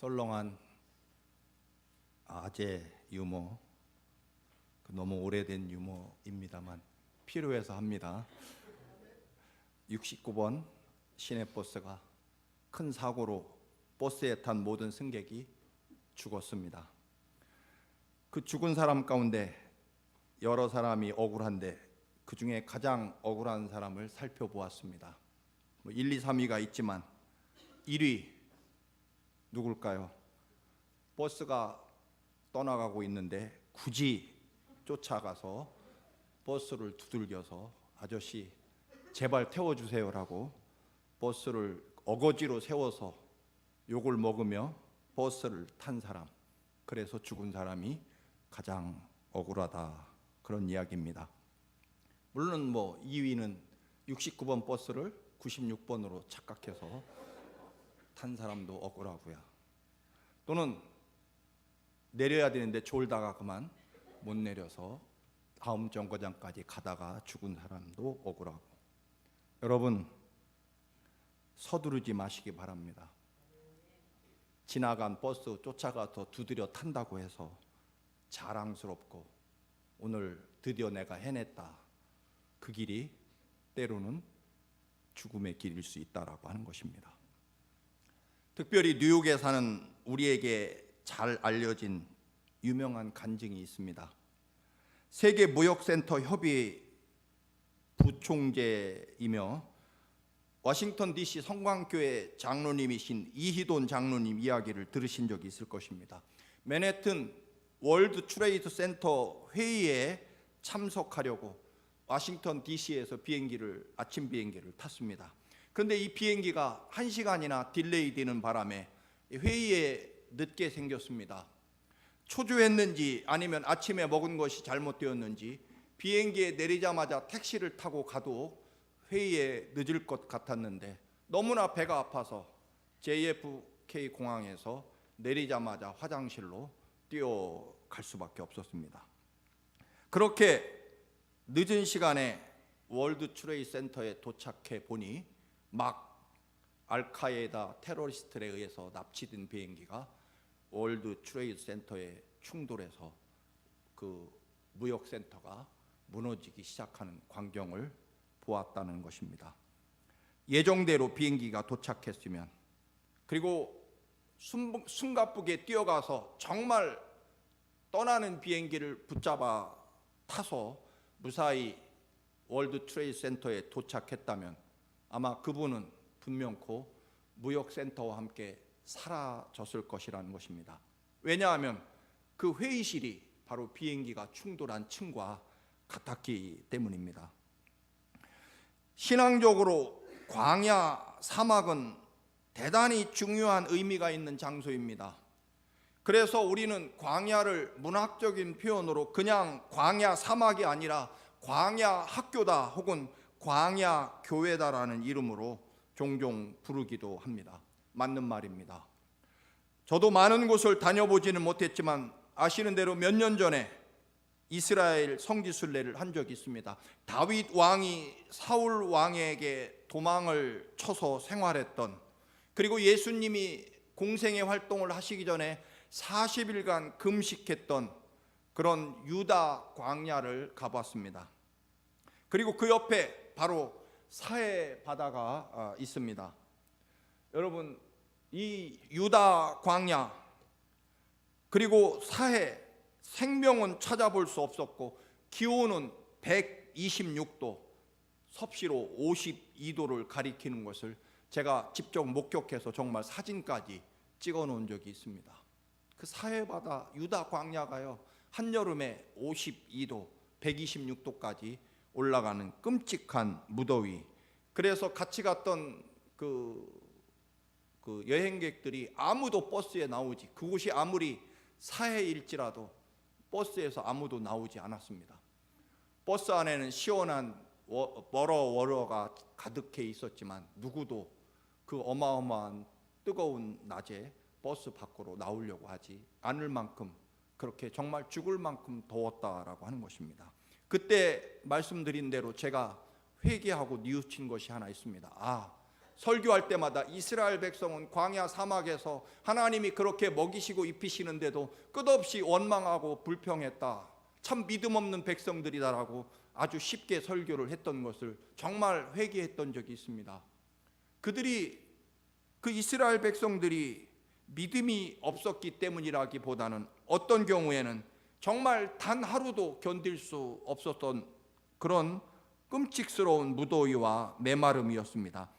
썰렁한 아재 유머, 너무 오래된 유머입니다만 필요해서 합니다. 69번 시내버스가 큰 사고로 버스에 탄 모든 승객이 죽었습니다. 그 죽은 사람 가운데 여러 사람이 억울한데 그 중에 가장 억울한 사람을 살펴보았습니다. 1, 2, 3위가 있지만 1위 누굴까요? 버스가 떠나가고 있는데 굳이 쫓아가서 버스를 두들겨서 아저씨 제발 태워주세요라고 버스를 어거지로 세워서 욕을 먹으며 버스를 탄 사람, 그래서 죽은 사람이 가장 억울하다, 그런 이야기입니다. 물론 2위는 69번 버스를 96번으로 착각해서 탄 사람도 억울하고요. 또는 내려야 되는데 졸다가 그만 못 내려서 다음 정거장까지 가다가 죽은 사람도 억울하고. 여러분, 서두르지 마시기 바랍니다. 지나간 버스 쫓아가서 두드려 탄다고 해서 자랑스럽고 오늘 드디어 내가 해냈다, 그 길이 때로는 죽음의 길일 수 있다라고 하는 것입니다. 특별히 뉴욕에 사는 우리에게 잘 알려진 유명한 간증이 있습니다. 세계무역센터 협의 부총재이며 워싱턴 DC 성광교회 장로님이신 이희돈 장로님 이야기를 들으신 적이 있을 것입니다. 맨해튼 월드 트레이드 센터 회의에 참석하려고 워싱턴 DC에서 아침 비행기를 탔습니다. 그런데 이 비행기가 1시간이나 딜레이 되는 바람에 회의에 늦게 생겼습니다. 초조했는지 아니면 아침에 먹은 것이 잘못되었는지 비행기에 내리자마자 택시를 타고 가도 회의에 늦을 것 같았는데 너무나 배가 아파서 JFK 공항에서 내리자마자 화장실로 뛰어갈 수밖에 없었습니다. 그렇게 늦은 시간에 월드 트레이드 센터에 도착해 보니 막 알카에다 테러리스트에 의해서 납치된 비행기가 월드 트레이드 센터에 충돌해서 그 무역센터가 무너지기 시작하는 광경을 보았다는 것입니다. 예정대로 비행기가 도착했으면, 그리고 숨가쁘게 뛰어가서 정말 떠나는 비행기를 붙잡아 타서 무사히 월드 트레이드 센터에 도착했다면 아마 그분은 분명코 무역센터와 함께 사라졌을 것이라는 것입니다. 왜냐하면 그 회의실이 바로 비행기가 충돌한 층과 같았기 때문입니다. 신앙적으로 광야, 사막은 대단히 중요한 의미가 있는 장소입니다. 그래서 우리는 광야를 문학적인 표현으로 그냥 광야 사막이 아니라 광야 학교다 혹은 광야 교회다라는 이름으로 종종 부르기도 합니다. 맞는 말입니다. 저도 많은 곳을 다녀보지는 못했지만 아시는 대로 몇 년 전에 이스라엘 성지순례를 한 적이 있습니다. 다윗 왕이 사울 왕에게 도망을 쳐서 생활했던, 그리고 예수님이 공생의 활동을 하시기 전에 40일간 금식했던 그런 유다 광야를 가봤습니다. 그리고 그 옆에 바로 사해 바다가 있습니다. 여러분, 이 유다 광야 그리고 사해, 생명은 찾아볼 수 없었고 기온은 126도, 섭씨로 52도를 가리키는 것을 제가 직접 목격해서 정말 사진까지 찍어 놓은 적이 있습니다. 그 사해바다 유다 광야가요, 한여름에 52도, 126도까지 올라가는 끔찍한 무더위. 그래서 같이 갔던 그 여행객들이 아무도 버스에 나오지, 그곳이 아무리 사해일지라도 버스에서 아무도 나오지 않았습니다. 버스 안에는 시원한 워러워러가 가득해 있었지만 누구도 그 어마어마한 뜨거운 낮에 버스 밖으로 나오려고 하지 않을 만큼, 그렇게 정말 죽을 만큼 더웠다라고 하는 것입니다. 그때 말씀드린 대로 제가 회개하고 뉘우친 것이 하나 있습니다. 설교할 때마다 이스라엘 백성은 광야 사막에서 하나님이 그렇게 먹이시고 입히시는데도 끝없이 원망하고 불평했다, 참 믿음 없는 백성들이다라고 아주 쉽게 설교를 했던 것을 정말 회개했던 적이 있습니다. 그 이스라엘 백성들이 믿음이 없었기 때문이라기보다는 어떤 경우에는 정말 단 하루도 견딜 수 없었던 그런 끔찍스러운 무더위와 메마름이었습니다.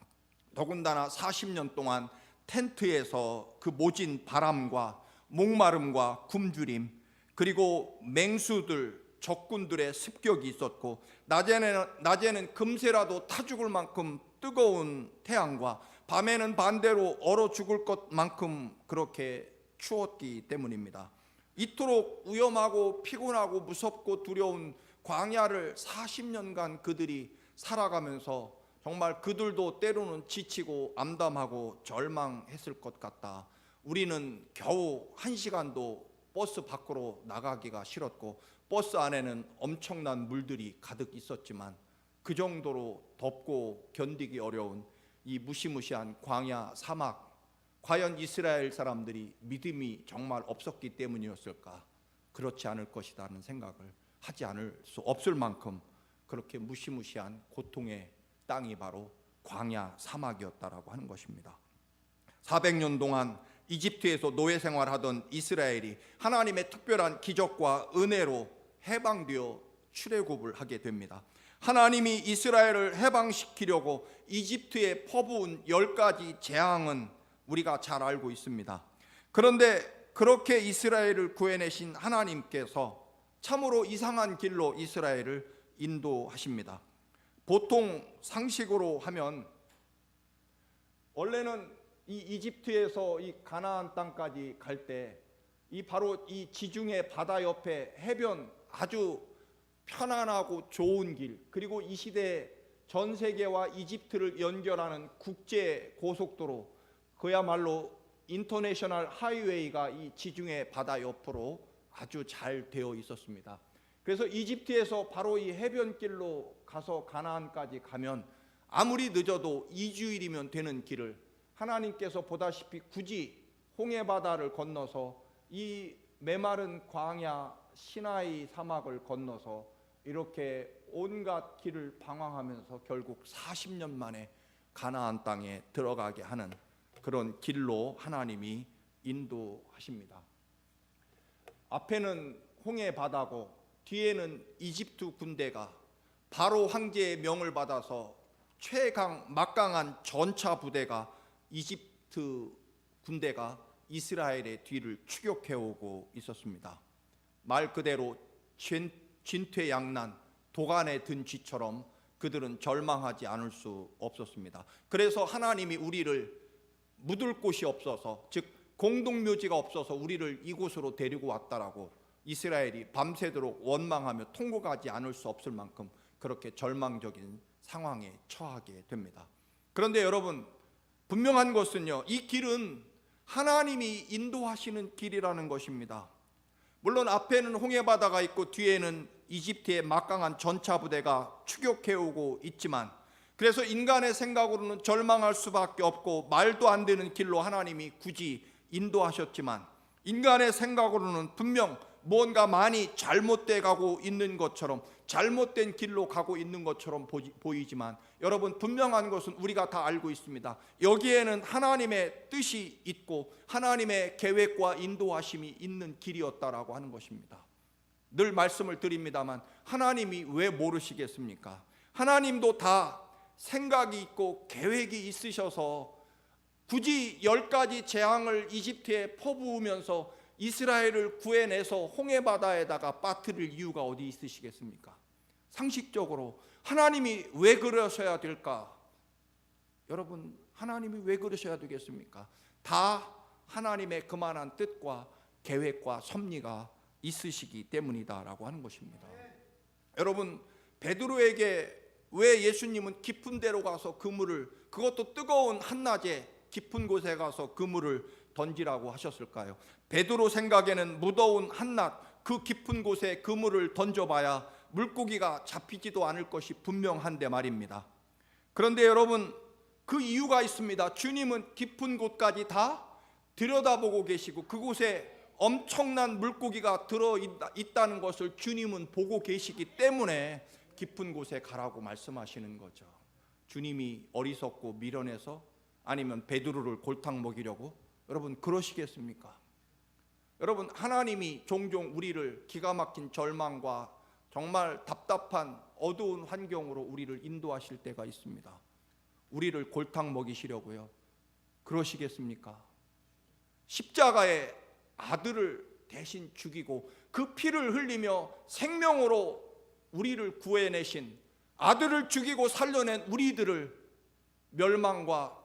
더군다나 40년 동안 텐트에서 그 모진 바람과 목마름과 굶주림, 그리고 맹수들, 적군들의 습격이 있었고, 낮에는 금세라도 타 죽을 만큼 뜨거운 태양과 밤에는 반대로 얼어 죽을 것만큼 그렇게 추웠기 때문입니다. 이토록 위험하고 피곤하고 무섭고 두려운 광야를 40년간 그들이 살아가면서 정말 그들도 때로는 지치고 암담하고 절망했을 것 같다. 우리는 겨우 1시간도 버스 밖으로 나가기가 싫었고, 버스 안에는 엄청난 물들이 가득 있었지만 그 정도로 덥고 견디기 어려운 이 무시무시한 광야 사막, 과연 이스라엘 사람들이 믿음이 정말 없었기 때문이었을까? 그렇지 않을 것이라는 생각을 하지 않을 수 없을 만큼 그렇게 무시무시한 고통의 땅이 바로 광야 사막이었다라고 하는 것입니다. 400년 동안 이집트에서 노예 생활하던 이스라엘이 하나님의 특별한 기적과 은혜로 해방되어 출애굽을 하게 됩니다. 하나님이 이스라엘을 해방시키려고 이집트에 퍼부은 10가지 재앙은 우리가 잘 알고 있습니다. 그런데 그렇게 이스라엘을 구해내신 하나님께서 참으로 이상한 길로 이스라엘을 인도하십니다. 보통 상식으로 하면 원래는 이 이집트에서 이 가나안 땅까지 갈 때 이 바로 이 지중해 바다 옆에 해변, 아주 편안하고 좋은 길, 그리고 이 시대 전 세계와 이집트를 연결하는 국제 고속도로, 그야말로 인터내셔널 하이웨이가 이 지중해 바다 옆으로 아주 잘 되어 있었습니다. 그래서 이집트에서 바로 이 해변길로 가서 가나안까지 가면 아무리 늦어도 2주일이면 되는 길을 하나님께서 보다시피 굳이 홍해바다를 건너서 이 메마른 광야 시나이 사막을 건너서 이렇게 온갖 길을 방황하면서 결국 40년 만에 가나안 땅에 들어가게 하는 그런 길로 하나님이 인도하십니다. 앞에는 홍해바다고 뒤에는 이집트 군대가 바로 황제의 명을 받아서 막강한 전차 부대가 이집트 군대가 이스라엘의 뒤를 추격해오고 있었습니다. 말 그대로 진퇴양난, 도간에 든 쥐처럼 그들은 절망하지 않을 수 없었습니다. 그래서 하나님이 우리를 묻을 곳이 없어서, 즉 공동묘지가 없어서 우리를 이곳으로 데리고 왔다라고 이스라엘이 밤새도록 원망하며 통곡하지 않을 수 없을 만큼 그렇게 절망적인 상황에 처하게 됩니다. 그런데 여러분, 분명한 것은요, 이 길은 하나님이 인도하시는 길이라는 것입니다. 물론 앞에는 홍해바다가 있고 뒤에는 이집트의 막강한 전차 부대가 추격해오고 있지만, 그래서 인간의 생각으로는 절망할 수밖에 없고 말도 안 되는 길로 하나님이 굳이 인도하셨지만, 인간의 생각으로는 분명 뭔가 많이 잘못돼 가고 있는 것처럼, 잘못된 길로 가고 있는 것처럼 보이지만, 여러분, 분명한 것은 우리가 다 알고 있습니다. 여기에는 하나님의 뜻이 있고 하나님의 계획과 인도하심이 있는 길이었다라고 하는 것입니다. 늘 말씀을 드립니다만, 하나님이 왜 모르시겠습니까? 하나님도 다 생각이 있고 계획이 있으셔서 굳이 10가지 재앙을 이집트에 퍼부으면서 이스라엘을 구해내서 홍해바다에다가 빠뜨릴 이유가 어디 있으시겠습니까? 상식적으로 하나님이 왜 그러셔야 될까? 여러분, 하나님이 왜 그러셔야 되겠습니까? 다 하나님의 그만한 뜻과 계획과 섭리가 있으시기 때문이다라고 하는 것입니다. 여러분, 베드로에게 왜 예수님은 깊은 데로 가서 그물을, 그것도 뜨거운 한낮에 깊은 곳에 가서 그물을 던지라고 하셨을까요? 베드로 생각에는 무더운 한낮 그 깊은 곳에 그물을 던져봐야 물고기가 잡히지도 않을 것이 분명한데 말입니다. 그런데 여러분, 그 이유가 있습니다. 주님은 깊은 곳까지 다 들여다보고 계시고 그곳에 엄청난 물고기가 들어있다는 것을 주님은 보고 계시기 때문에 깊은 곳에 가라고 말씀하시는 거죠. 주님이 어리석고 미련해서 아니면 베드로를 골탕 먹이려고 여러분 그러시겠습니까? 여러분 하나님이 종종 우리를 기가 막힌 절망과 정말 답답한 어두운 환경으로 우리를 인도하실 때가 있습니다. 우리를 골탕 먹이시려고요. 그러시겠습니까? 십자가에 아들을 대신 죽이고 그 피를 흘리며 생명으로 우리를 구해내신 아들을 죽이고 살려낸 우리들을 멸망과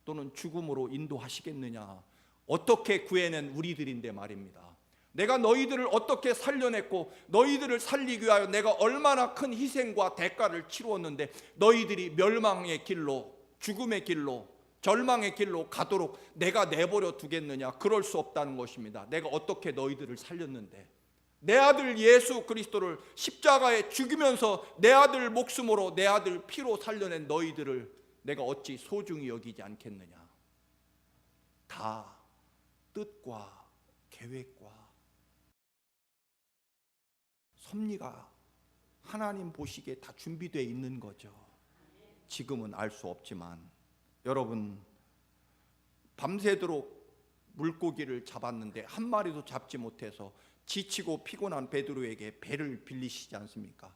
또는 죽음으로 인도하시겠느냐? 어떻게 구해낸 우리들인데 말입니다. 내가 너희들을 어떻게 살려냈고 너희들을 살리기 위하여 내가 얼마나 큰 희생과 대가를 치루었는데 너희들이 멸망의 길로, 죽음의 길로, 절망의 길로 가도록 내가 내버려 두겠느냐? 그럴 수 없다는 것입니다. 내가 어떻게 너희들을 살렸는데, 내 아들 예수 그리스도를 십자가에 죽이면서 내 아들 목숨으로 내 아들 피로 살려낸 너희들을 내가 어찌 소중히 여기지 않겠느냐? 다 뜻과 계획과 섭리가 하나님 보시기에 다 준비되어 있는 거죠. 지금은 알 수 없지만 여러분, 밤새도록 물고기를 잡았는데 한 마리도 잡지 못해서 지치고 피곤한 베드로에게 배를 빌리시지 않습니까?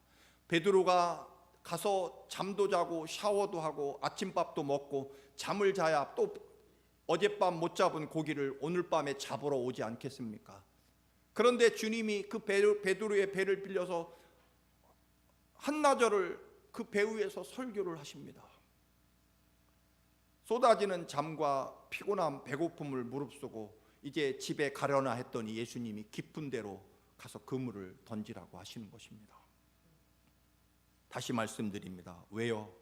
베드로가 가서 잠도 자고 샤워도 하고 아침밥도 먹고 잠을 자야 또 어젯밤 못 잡은 고기를 오늘 밤에 잡으러 오지 않겠습니까? 그런데 주님이 그 베드로의 배를 빌려서 한나절을 그 배 위에서 설교를 하십니다. 쏟아지는 잠과 피곤함, 배고픔을 무릅쓰고 이제 집에 가려나 했더니 예수님이 깊은 데로 가서 그물을 던지라고 하시는 것입니다. 다시 말씀드립니다. 왜요?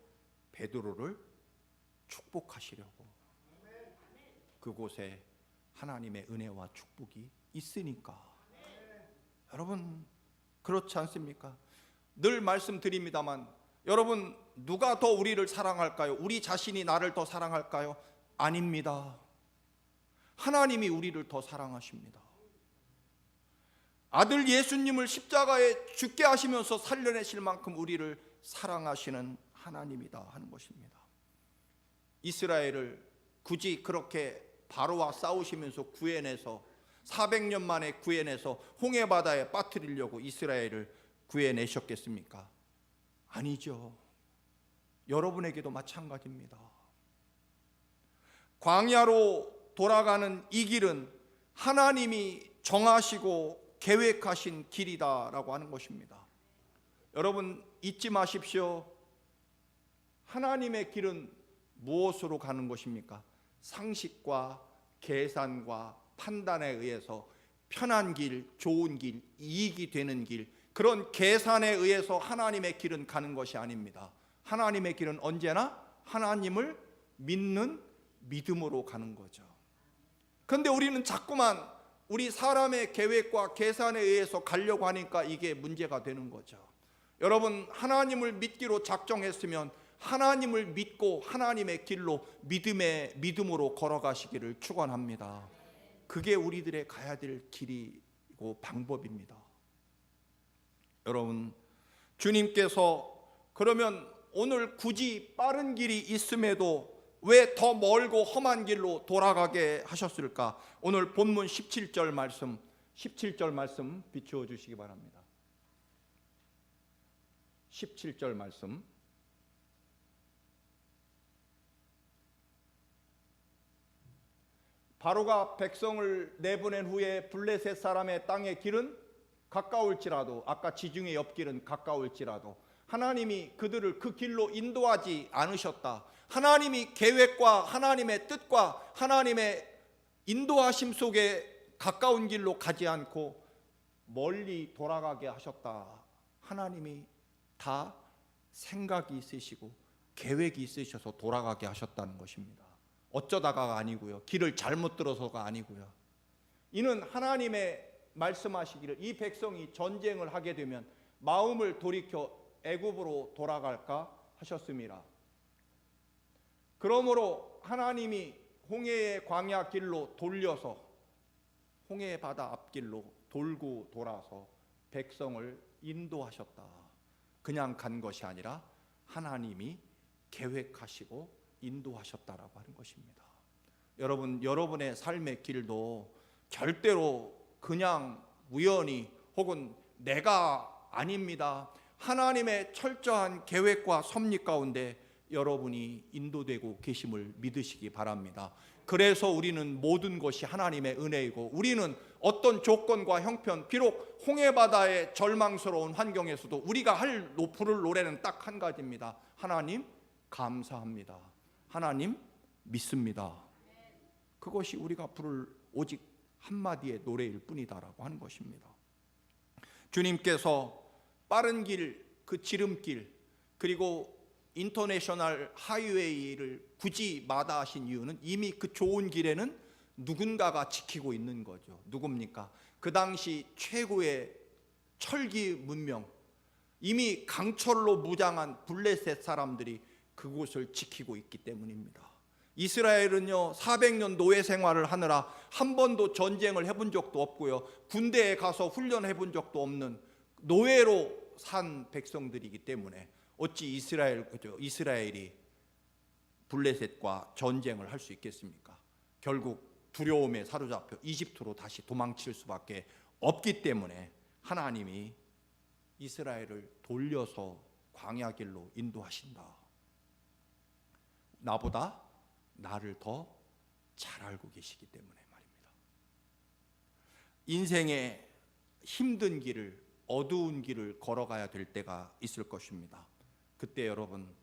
베드로를 축복하시려고. 그곳에 하나님의 은혜와 축복이 있으니까. 여러분 그렇지 않습니까? 늘 말씀드립니다만 여러분, 누가 더 우리를 사랑할까요? 우리 자신이 나를 더 사랑할까요? 아닙니다. 하나님이 우리를 더 사랑하십니다. 아들 예수님을 십자가에 죽게 하시면서 살려내실 만큼 우리를 사랑하시는 하나님이다 하는 것입니다. 이스라엘을 굳이 그렇게 바로와 싸우시면서 구해내서 400년 만에 구해내서 홍해바다에 빠뜨리려고 이스라엘을 구해내셨겠습니까? 아니죠. 여러분에게도 마찬가지입니다. 광야로 돌아가는 이 길은 하나님이 정하시고 계획하신 길이다라고 하는 것입니다. 여러분 잊지 마십시오. 하나님의 길은 무엇으로 가는 것입니까? 상식과 계산과 판단에 의해서 편한 길, 좋은 길, 이익이 되는 길, 그런 계산에 의해서 하나님의 길은 가는 것이 아닙니다. 하나님의 길은 언제나 하나님을 믿는 믿음으로 가는 거죠. 그런데 우리는 자꾸만 우리 사람의 계획과 계산에 의해서 가려고 하니까 이게 문제가 되는 거죠. 여러분 하나님을 믿기로 작정했으면 하나님을 믿고 하나님의 길로 믿음으로 걸어가시기를 축원합니다. 그게 우리들의 가야 될 길이고 방법입니다. 여러분 주님께서 그러면 오늘 굳이 빠른 길이 있음에도 왜 더 멀고 험한 길로 돌아가게 하셨을까? 오늘 본문 17절 말씀 비추어 주시기 바랍니다. 17절 말씀. 바로가 백성을 내보낸 후에 블레셋 사람의 땅의 길은 가까울지라도, 아까 지중해 옆길은 가까울지라도 하나님이 그들을 그 길로 인도하지 않으셨다. 하나님이 계획과 하나님의 뜻과 하나님의 인도하심 속에 가까운 길로 가지 않고 멀리 돌아가게 하셨다. 하나님이 다 생각이 있으시고 계획이 있으셔서 돌아가게 하셨다는 것입니다. 어쩌다가가 아니고요, 길을 잘못 들어서가 아니고요. 이는 하나님의 말씀하시기를 이 백성이 전쟁을 하게 되면 마음을 돌이켜 애굽으로 돌아갈까 하셨음이라. 그러므로 하나님이 홍해의 광야 길로 돌려서 홍해 바다 앞길로 돌고 돌아서 백성을 인도하셨다. 그냥 간 것이 아니라 하나님이 계획하시고 인도하셨다라고 하는 것입니다. 여러분, 여러분의 삶의 길도 절대로 그냥 우연히 혹은 내가 아닙니다. 하나님의 철저한 계획과 섭리 가운데 여러분이 인도되고 계심을 믿으시기 바랍니다. 그래서 우리는 모든 것이 하나님의 은혜이고, 우리는 어떤 조건과 형편, 비록 홍해바다의 절망스러운 환경에서도 우리가 부를 노래는 딱 한 가지입니다. 하나님 감사합니다. 하나님 믿습니다. 그것이 우리가 부를 오직 한마디의 노래일 뿐이다라고 하는 것입니다. 주님께서 빠른 길, 그 지름길, 그리고 인터내셔널 하이웨이를 굳이 마다하신 이유는 이미 그 좋은 길에는 누군가가 지키고 있는 거죠. 누굽니까? 그 당시 최고의 철기 문명, 이미 강철로 무장한 블레셋 사람들이 그곳을 지키고 있기 때문입니다. 이스라엘은요 400년 노예 생활을 하느라 한 번도 전쟁을 해본 적도 없고요, 군대에 가서 훈련해 본 적도 없는 노예로 산 백성들이기 때문에 어찌 이스라엘이 블레셋과 전쟁을 할 수 있겠습니까? 결국 두려움에 사로잡혀 이집트로 다시 도망칠 수밖에 없기 때문에 하나님이 이스라엘을 돌려서 광야길로 인도하신다. 나보다 나를 더 잘 알고 계시기 때문에 말입니다. 인생의 힘든 길을, 어두운 길을 걸어가야 될 때가 있을 것입니다. 그때 여러분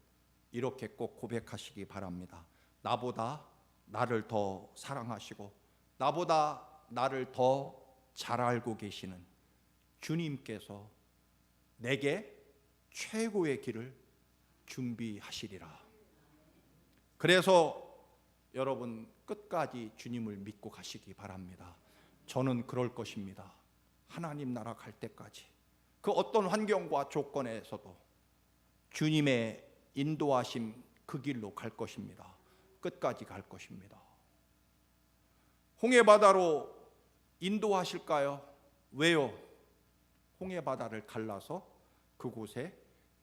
이렇게 꼭 고백하시기 바랍니다. 나보다 나를 더 사랑하시고 나보다 나를 더 잘 알고 계시는 주님께서 내게 최고의 길을 준비하시리라. 그래서 여러분 끝까지 주님을 믿고 가시기 바랍니다. 저는 그럴 것입니다. 하나님 나라 갈 때까지 그 어떤 환경과 조건에서도 주님의 인도하심 그 길로 갈 것입니다. 끝까지 갈 것입니다. 홍해바다로 인도하실까요? 왜요? 홍해바다를 갈라서 그곳에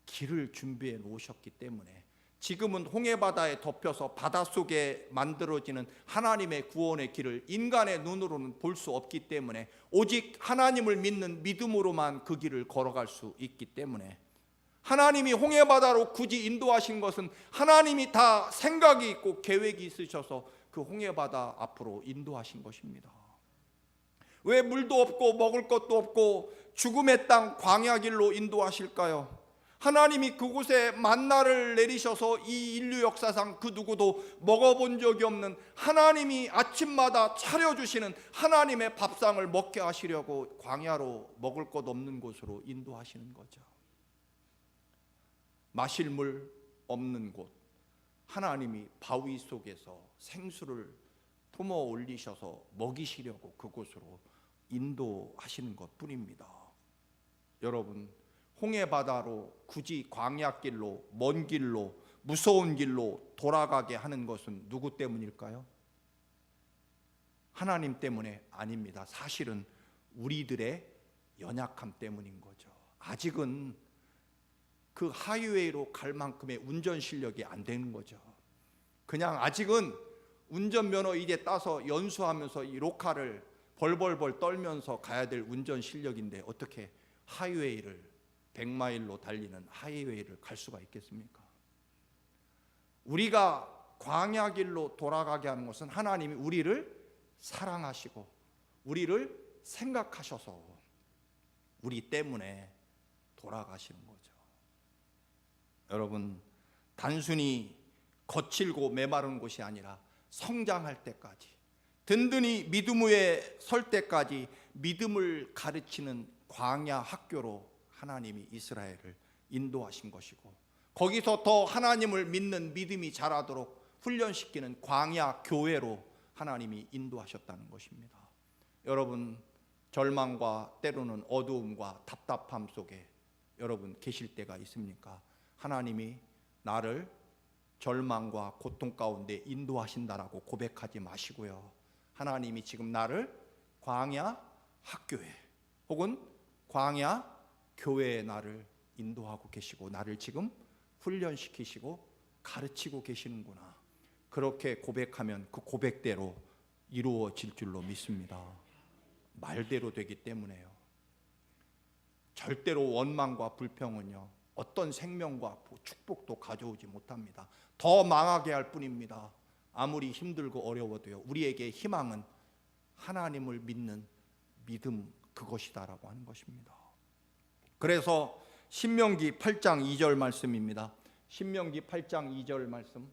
길을 준비해 놓으셨기 때문에 지금은 홍해바다에 덮여서 바닷속에 만들어지는 하나님의 구원의 길을 인간의 눈으로는 볼 수 없기 때문에 오직 하나님을 믿는 믿음으로만 그 길을 걸어갈 수 있기 때문에 하나님이 홍해바다로 굳이 인도하신 것은 하나님이 다 생각이 있고 계획이 있으셔서 그 홍해바다 앞으로 인도하신 것입니다. 왜 물도 없고 먹을 것도 없고 죽음의 땅 광야길로 인도하실까요? 하나님이 그곳에 만나를 내리셔서 이 인류 역사상 그 누구도 먹어본 적이 없는 하나님이 아침마다 차려주시는 하나님의 밥상을 먹게 하시려고 광야로 먹을 것 없는 곳으로 인도하시는 거죠. 마실 물 없는 곳, 하나님이 바위 속에서 생수를 품어 올리셔서 먹이시려고 그곳으로 인도하시는 것 뿐입니다. 여러분, 홍해바다로 굳이 광야길로, 먼 길로, 무서운 길로 돌아가게 하는 것은 누구 때문일까요? 하나님 때문에 아닙니다. 사실은 우리들의 연약함 때문인 거죠. 아직은 그 하이웨이로 갈 만큼의 운전 실력이 안 되는 거죠. 그냥 아직은 운전면허 이제 따서 연수하면서 이 로카를 벌벌벌 떨면서 가야 될 운전 실력인데 어떻게 하이웨이를 100마일로 달리는 하이웨이를 갈 수가 있겠습니까? 우리가 광야길로 돌아가게 하는 것은 하나님이 우리를 사랑하시고 우리를 생각하셔서 우리 때문에 돌아가시는 거죠. 여러분, 단순히 거칠고 메마른 곳이 아니라 성장할 때까지, 든든히 믿음 위에 설 때까지 믿음을 가르치는 광야 학교로 하나님이 이스라엘을 인도하신 것이고, 거기서 더 하나님을 믿는 믿음이 자라도록 훈련시키는 광야 교회로 하나님이 인도하셨다는 것입니다. 여러분, 절망과 때로는 어두움과 답답함 속에 여러분 계실 때가 있습니까? 하나님이 나를 절망과 고통 가운데 인도하신다라고 고백하지 마시고요. 하나님이 지금 나를 광야 학교에 혹은 광야 교회에 나를 인도하고 계시고 나를 지금 훈련시키시고 가르치고 계시는구나. 그렇게 고백하면 그 고백대로 이루어질 줄로 믿습니다. 말대로 되기 때문에요. 절대로 원망과 불평은요, 어떤 생명과 축복도 가져오지 못합니다. 더 망하게 할 뿐입니다. 아무리 힘들고 어려워도요, 우리에게 희망은 하나님을 믿는 믿음, 그것이다라고 하는 것입니다. 그래서 신명기 8장 2절 말씀입니다. 신명기 8장 2절 말씀.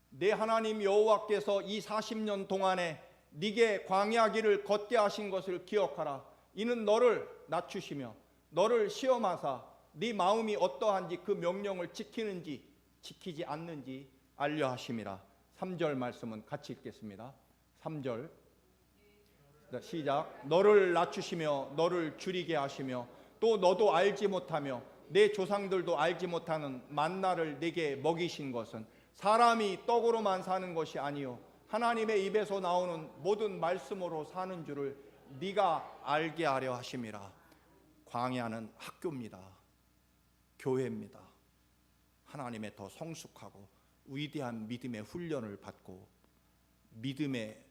내 하나님 여호와께서 이 40년 동안에 네게 광야 길을 걷게 하신 것을 기억하라. 이는 너를 낮추시며 너를 시험하사 네 마음이 어떠한지 그 명령을 지키는지 지키지 않는지 알려 하심이라. 3절 말씀은 같이 읽겠습니다. 3절 시작. 너를 낮추시며 너를 줄이게 하시며 또 너도 알지 못하며 내 조상들도 알지 못하는 만나를 네게 먹이신 것은 사람이 떡으로만 사는 것이 아니요 하나님의 입에서 나오는 모든 말씀으로 사는 줄을 네가 알게 하려 하심이라. 광야는 학교입니다. 교회입니다. 하나님의 더 성숙하고 위대한 믿음의 훈련을 받고 믿음의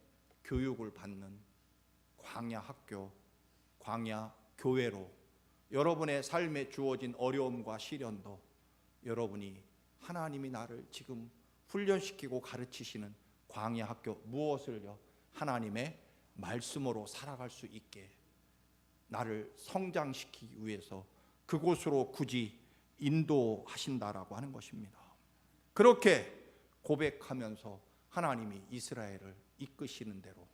교육을 받는 광야 학교, 광야 교회로 여러분의 삶에 주어진 어려움과 시련도 여러분이 하나님이 나를 지금 훈련시키고 가르치시는 광야 학교, 무엇을요? 하나님의 말씀으로 살아갈 수 있게 나를 성장시키기 위해서 그곳으로 굳이 인도하신다라고 하는 것입니다. 그렇게 고백하면서 하나님이 이스라엘을 이끄시는 대로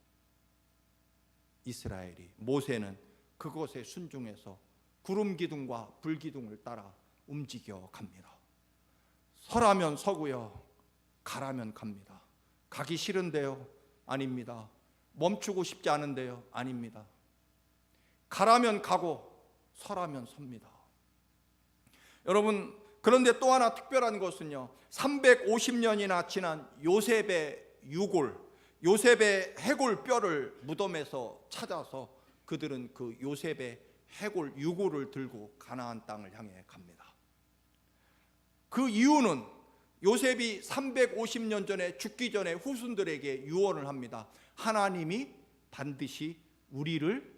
이스라엘이, 모세는 그것에 순종해서 구름 기둥과 불 기둥을 따라 움직여 갑니다. 서라면 서고요, 가라면 갑니다. 가기 싫은데요? 아닙니다. 멈추고 싶지 않은데요? 아닙니다. 가라면 가고 서라면 섭니다. 여러분, 그런데 또 하나 특별한 것은요, 350년이나 지난 요셉의 유골, 요셉의 해골 뼈를 무덤에서 찾아서 그들은 그 요셉의 해골 유골을 들고 가나안 땅을 향해 갑니다. 그 이유는 요셉이 350년 전에 죽기 전에 후손들에게 유언을 합니다. 하나님이 반드시 우리를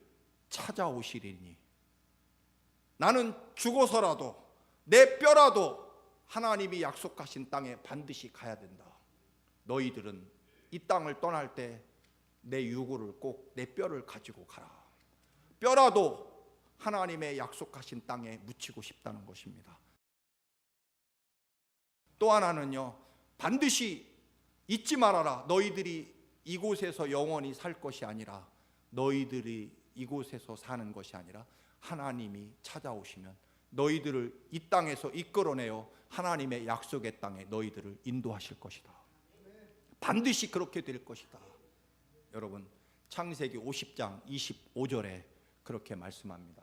찾아오시리니 나는 죽어서라도 내 뼈라도 하나님이 약속하신 땅에 반드시 가야 된다. 너희들은 이 땅을 떠날 때 내 유골을 꼭 내 뼈를 가지고 가라. 뼈라도 하나님의 약속하신 땅에 묻히고 싶다는 것입니다. 또 하나는요, 반드시 잊지 말아라. 너희들이 이곳에서 영원히 살 것이 아니라, 너희들이 이곳에서 사는 것이 아니라 하나님이 찾아오시면 너희들을 이 땅에서 이끌어내어 하나님의 약속의 땅에 너희들을 인도하실 것이다. 반드시 그렇게 될 것이다. 여러분, 창세기 50장 25절에 그렇게 말씀합니다.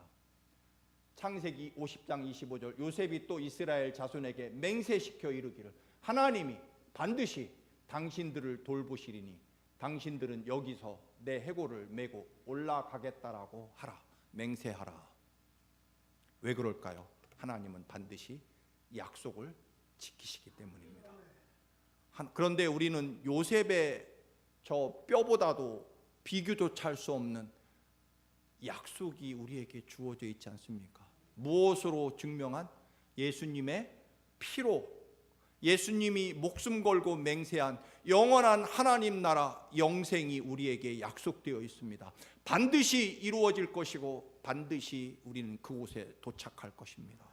창세기 50장 25절, 요셉이 또 이스라엘 자손에게 맹세시켜 이르기를 하나님이 반드시 당신들을 돌보시리니 당신들은 여기서 내 해골을 메고 올라가겠다라고 하라. 맹세하라. 왜 그럴까요? 하나님은 반드시 약속을 지키시기 때문입니다. 그런데 우리는 요셉의 저 뼈보다도 비교조차 할 수 없는 약속이 우리에게 주어져 있지 않습니까? 무엇으로 증명한? 예수님의 피로, 예수님이 목숨 걸고 맹세한 영원한 하나님 나라 영생이 우리에게 약속되어 있습니다. 반드시 이루어질 것이고 반드시 우리는 그곳에 도착할 것입니다.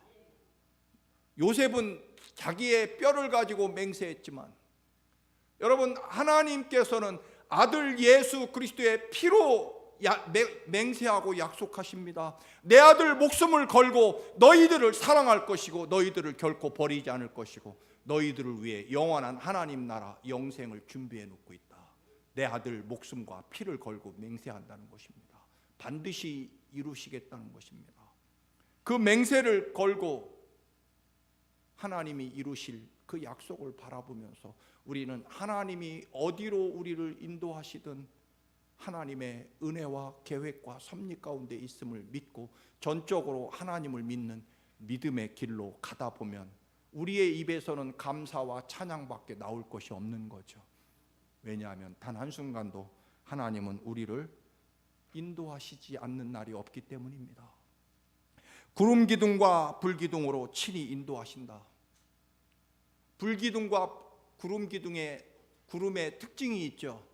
요셉은 자기의 뼈를 가지고 맹세했지만, 여러분, 하나님께서는 아들 예수 그리스도의 피로 맹세하고 약속하십니다. 내 아들 목숨을 걸고 너희들을 사랑할 것이고 너희들을 결코 버리지 않을 것이고 너희들을 위해 영원한 하나님 나라 영생을 준비해 놓고 있다. 내 아들 목숨과 피를 걸고 맹세한다는 것입니다. 반드시 이루시겠다는 것입니다. 그 맹세를 걸고 하나님이 이루실 그 약속을 바라보면서 우리는 하나님이 어디로 우리를 인도하시든 하나님의 은혜와 계획과 섭리 가운데 있음을 믿고 전적으로 하나님을 믿는 믿음의 길로 가다 보면 우리의 입에서는 감사와 찬양밖에 나올 것이 없는 거죠. 왜냐하면 단 한순간도 하나님은 우리를 인도하시지 않는 날이 없기 때문입니다. 구름 기둥과 불 기둥으로 친히 인도하신다. 불 기둥과 구름 기둥의 구름의 특징이 있죠.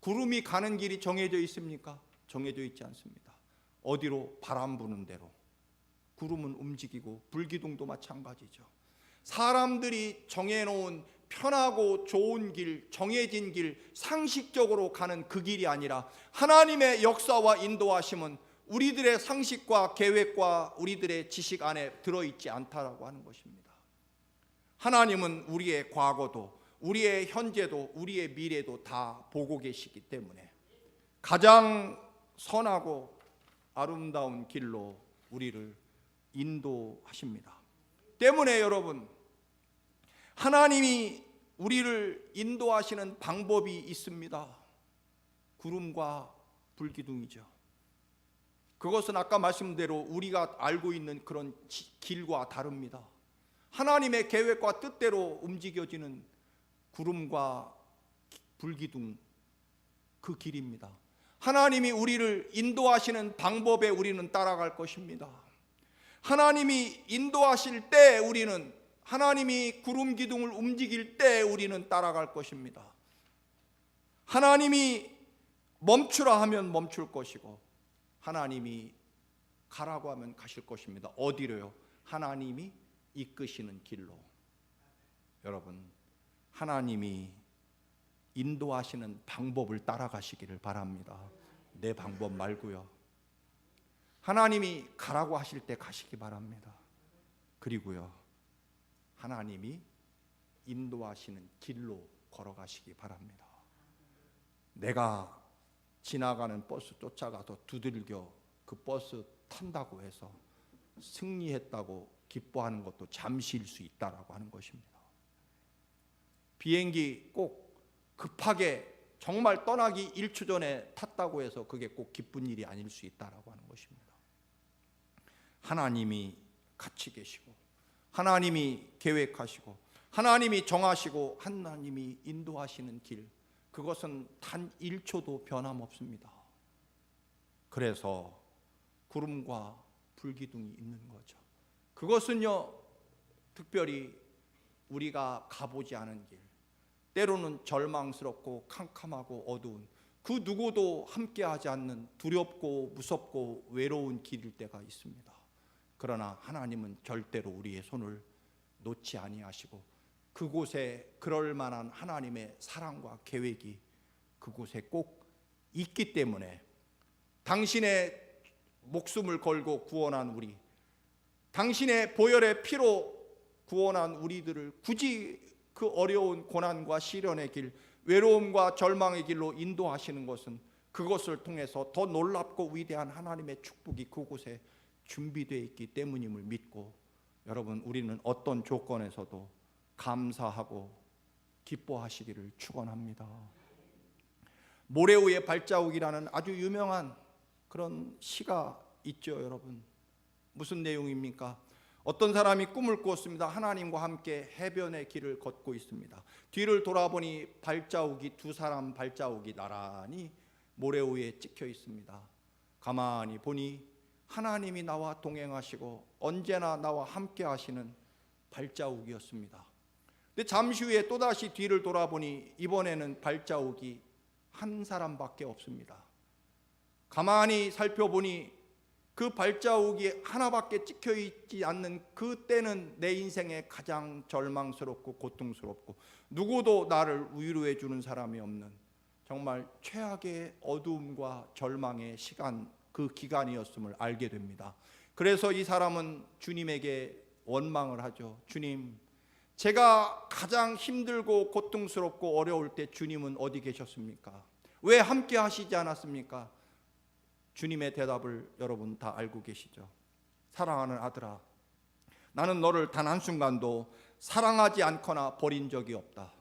구름이 가는 길이 정해져 있습니까? 정해져 있지 않습니다. 어디로? 바람 부는 대로. 구름은 움직이고 불기둥도 마찬가지죠. 사람들이 정해놓은 편하고 좋은 길, 정해진 길, 상식적으로 가는 그 길이 아니라 하나님의 역사와 인도하심은 우리들의 상식과 계획과 우리들의 지식 안에 들어있지 않다라고 하는 것입니다. 하나님은 우리의 과거도 우리의 현재도 우리의 미래도 다 보고 계시기 때문에 가장 선하고 아름다운 길로 우리를 인도하십니다. 때문에 여러분, 하나님이 우리를 인도하시는 방법이 있습니다. 구름과 불기둥이죠. 그것은 아까 말씀대로 우리가 알고 있는 그런 길과 다릅니다. 하나님의 계획과 뜻대로 움직여지는 구름과 불기둥, 그 길입니다. 하나님이 우리를 인도하시는 방법에 우리는 따라갈 것입니다. 하나님이 인도하실 때 우리는, 하나님이 구름 기둥을 움직일 때 우리는 따라갈 것입니다. 하나님이 멈추라 하면 멈출 것이고 하나님이 가라고 하면 가실 것입니다. 어디로요? 하나님이 이끄시는 길로. 여러분, 하나님이 인도하시는 방법을 따라가시기를 바랍니다. 내 방법 말고요. 하나님이 가라고 하실 때 가시기 바랍니다. 그리고요, 하나님이 인도하시는 길로 걸어가시기 바랍니다. 내가 지나가는 버스 쫓아가서 두들겨 그 버스 탄다고 해서 승리했다고 기뻐하는 것도 잠시일 수 있다라고 하는 것입니다. 비행기 꼭 급하게 정말 떠나기 1초 전에 탔다고 해서 그게 꼭 기쁜 일이 아닐 수 있다라고 하는 것입니다. 하나님이 같이 계시고 하나님이 계획하시고 하나님이 정하시고 하나님이 인도하시는 길, 그것은 단 1초도 변함없습니다. 그래서 구름과 불기둥이 있는 거죠. 그것은요, 특별히 우리가 가보지 않은 길, 때로는 절망스럽고 캄캄하고 어두운, 그 누구도 함께하지 않는 두렵고 무섭고 외로운 길일 때가 있습니다. 그러나 하나님은 절대로 우리의 손을 놓지 아니하시고 그곳에 그럴 만한 하나님의 사랑과 계획이 그곳에 꼭 있기 때문에 당신의 목숨을 걸고 구원한 우리, 당신의 보혈의 피로 구원한 우리들을 굳이 그 어려운 고난과 시련의 길, 외로움과 절망의 길로 인도하시는 것은 그것을 통해서 더 놀랍고 위대한 하나님의 축복이 그곳에 준비되어 있기 때문임을 믿고, 여러분, 우리는 어떤 조건에서도 감사하고 기뻐하시기를 축원합니다. 모래 위의 발자국이라는 아주 유명한 그런 시가 있죠, 여러분. 무슨 내용입니까? 어떤 사람이 꿈을 꾸었습니다. 하나님과 함께 해변의 길을 걷고 있습니다. 뒤를 돌아보니 발자국이, 두 사람 발자국이 나란히 모래 위에 찍혀 있습니다. 가만히 보니 하나님이 나와 동행하시고 언제나 나와 함께 하시는 발자국이었습니다. 근데 잠시 후에 또다시 뒤를 돌아보니 이번에는 발자국이 한 사람밖에 없습니다. 가만히 살펴보니 그 발자국이 하나밖에 찍혀 있지 않는 그때는 내 인생에 가장 절망스럽고 고통스럽고 누구도 나를 위로해 주는 사람이 없는 정말 최악의 어두움과 절망의 시간, 그 기간이었음을 알게 됩니다. 그래서 이 사람은 주님에게 원망을 하죠. 주님, 제가 가장 힘들고 고통스럽고 어려울 때 주님은 어디 계셨습니까? 왜 함께 하시지 않았습니까? 주님의 대답을 여러분 다 알고 계시죠. 사랑하는 아들아, 나는 너를 단 한순간도 사랑하지 않거나 버린 적이 없다.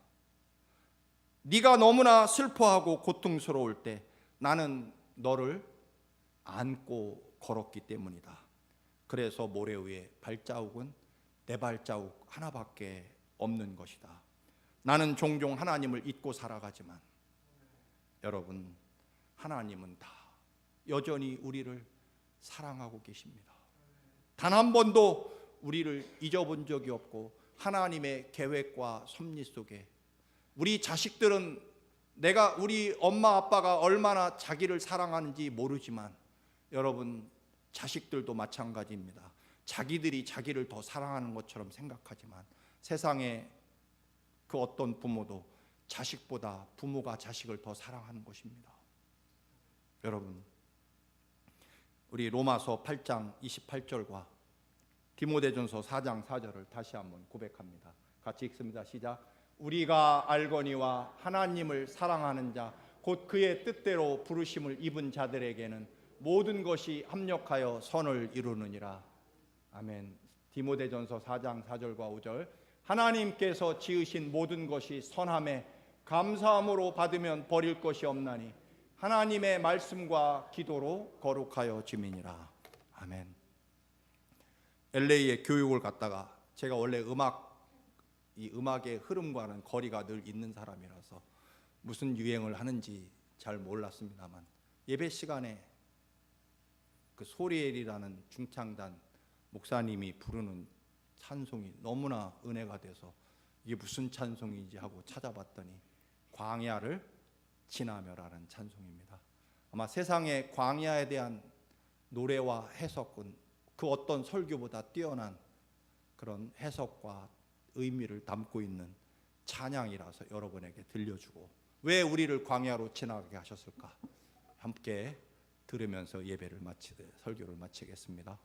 네가 너무나 슬퍼하고 고통스러울 때 나는 너를 안고 걸었기 때문이다. 그래서 모래 위에 발자국은 내 발자국 하나밖에 없는 것이다. 나는 종종 하나님을 잊고 살아가지만 여러분, 하나님은 다 여전히 우리를 사랑하고 계십니다. 단 한 번도 우리를 잊어본 적이 없고 하나님의 계획과 섭리 속에 우리 자식들은 우리 엄마 아빠가 얼마나 자기를 사랑하는지 모르지만 여러분, 자식들도 마찬가지입니다. 자기들이 자기를 더 사랑하는 것처럼 생각하지만 세상에 그 어떤 부모도 자식보다 부모가 자식을 더 사랑하는 것입니다. 여러분, 우리 로마서 8장 28절과 디모데전서 4장 4절을 다시 한번 고백합니다. 같이 읽습니다. 시작. 우리가 알거니와 하나님을 사랑하는 자 곧 그의 뜻대로 부르심을 입은 자들에게는 모든 것이 합력하여 선을 이루느니라. 아멘. 디모데전서 4장 4절과 5절. 하나님께서 지으신 모든 것이 선함에 감사함으로 받으면 버릴 것이 없나니 하나님의 말씀과 기도로 거룩하여 지민이라. 아멘. LA에 교육을 갔다가 제가 원래 이 음악의 흐름과는 거리가 늘 있는 사람이라서 무슨 유행을 하는지 잘 몰랐습니다만 예배 시간에 그 소리엘이라는 중창단 목사님이 부르는 찬송이 너무나 은혜가 돼서 이게 무슨 찬송인지 하고 찾아봤더니 광야를 지나며라는 찬송입니다. 아마 세상의 광야에 대한 노래와 해석은 그 어떤 설교보다 뛰어난 그런 해석과 의미를 담고 있는 찬양이라서 여러분에게 들려주고, 왜 우리를 광야로 지나가게 하셨을까 함께 들으면서 설교를 마치겠습니다.